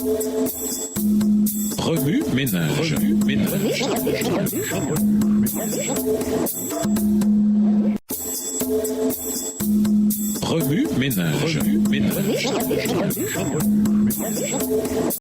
Remue ménage. Remue ménage.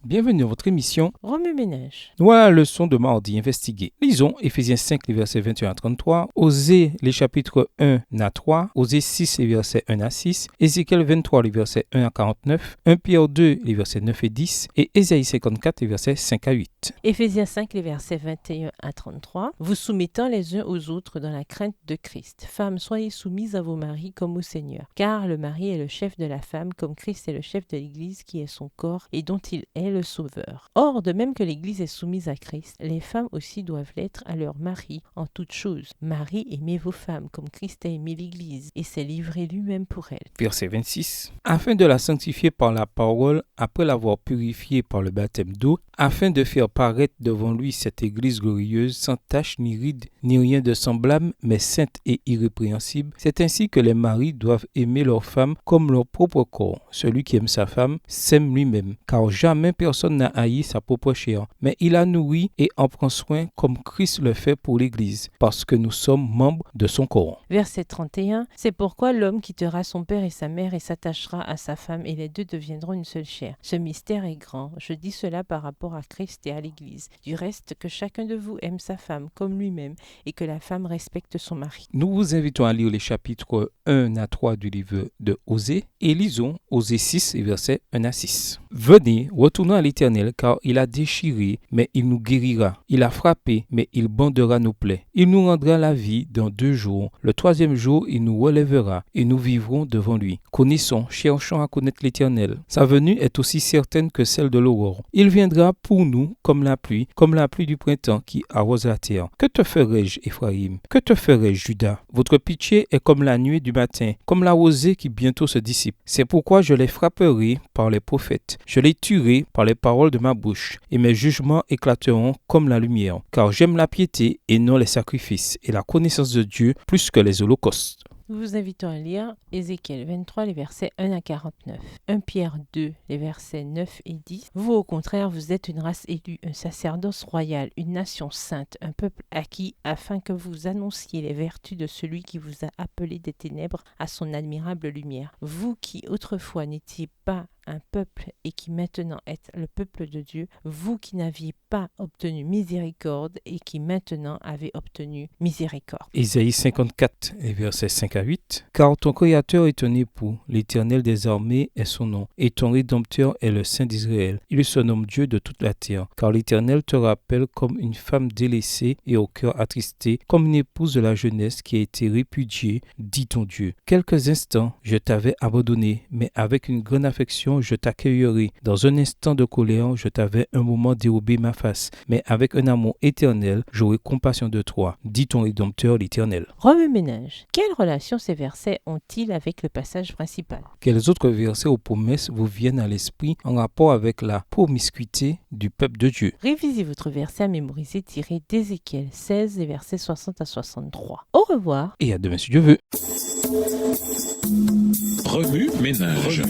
Bienvenue dans votre émission Remue ménage. Voilà la leçon de mardi investiguée. Lisons Éphésiens 5, les versets 21 à 33, Osée, les chapitres 1 à 3, Osée 6, les versets 1 à 6, Ézéchiel 23, les versets 1 à 49, 1 Pierre 2, les versets 9 et 10, et Ésaïe 54, les versets 5 à 8. Éphésiens 5, les versets 21 à 33. Vous soumettant les uns aux autres dans la crainte de Christ. Femmes, soyez soumises à vos maris comme au Seigneur. Car le mari est le chef de la femme, comme Christ est le chef de l'Église qui est son corps et dont il est le sauveur. Or, de même que l'Église est soumise à Christ, les femmes aussi doivent l'être à leur mari en toutes choses. Marie, aimez vos femmes comme Christ a aimé l'Église et s'est livré lui-même pour elle. Verset 26. Afin de la sanctifier par la parole, après l'avoir purifiée par le baptême d'eau, afin de faire paraître devant lui cette Église glorieuse, sans tache ni ride, ni rien de semblable, mais sainte et irrépréhensible. C'est ainsi que les maris doivent aimer leur femme comme leur propre corps. Celui qui aime sa femme s'aime lui-même, car jamais personne n'a haï sa propre chair, mais il la nourrit et en prend soin comme Christ le fait pour l'Église, parce que nous sommes membres de son corps. Verset 31. C'est pourquoi l'homme quittera son père et sa mère et s'attachera à sa femme et les deux deviendront une seule chair. Ce mystère est grand. Je dis cela par rapport à Christ et à l'Église. Du reste, que chacun de vous aime sa femme comme lui-même et que la femme respecte son mari. Nous vous invitons à lire les chapitres 1 à 3 du livre de Osée et lisons Osée 6 et versets 1 à 6. Venez, retournons à l'Éternel, car il a déchiré, mais il nous guérira. Il a frappé, mais il bandera nos plaies. Il nous rendra la vie dans 2 jours. Le 3e jour, il nous relèvera et nous vivrons devant lui. Connaissons, cherchons à connaître l'Éternel. Sa venue est aussi certaine que celle de l'aurore. Il viendra pour nous comme la pluie du printemps qui arrose la terre. Que te ferai-je, Éphraïm? Que te ferai-je, Juda? Votre pitié est comme la nuée du matin, comme la rosée qui bientôt se dissipe. C'est pourquoi je les frapperai par les prophètes. Je les tuerai par les paroles de ma bouche, et mes jugements éclateront comme la lumière. Car j'aime la piété et non les sacrifices, et la connaissance de Dieu plus que les holocaustes. Nous vous invitons à lire Ézéchiel 23, les versets 1 à 49, 1 Pierre 2, les versets 9 et 10. Vous, au contraire, vous êtes une race élue, un sacerdoce royal, une nation sainte, un peuple acquis, afin que vous annonciez les vertus de celui qui vous a appelé des ténèbres à son admirable lumière. Vous qui autrefois n'étiez pas un peuple et qui maintenant êtes le peuple de Dieu, vous qui n'aviez pas obtenu miséricorde et qui maintenant avez obtenu miséricorde. Ésaïe 54, les versets 5 à 8. Car ton Créateur est un époux, l'Éternel des armées est son nom, et ton Rédempteur est le Saint d'Israël. Il se nomme Dieu de toute la terre, car l'Éternel te rappelle comme une femme délaissée et au cœur attristé, comme une épouse de la jeunesse qui a été répudiée, dit ton Dieu. Quelques instants, je t'avais abandonné, mais avec une grande affection, je t'accueillerai. Dans un instant de colère, je t'avais un moment dérobé ma face, mais avec un amour éternel, j'aurai compassion de toi, dit ton Rédempteur l'Éternel. Remue ménage. Quelle relation ces versets ont-ils avec le passage principal? Quels autres versets aux promesses vous viennent à l'esprit en rapport avec la promiscuité du peuple de Dieu? Révisez votre verset à mémoriser tiré d'Ézéchiel 16, les versets 60 à 63. Au revoir. Et à demain si Dieu veut. Remue ménage.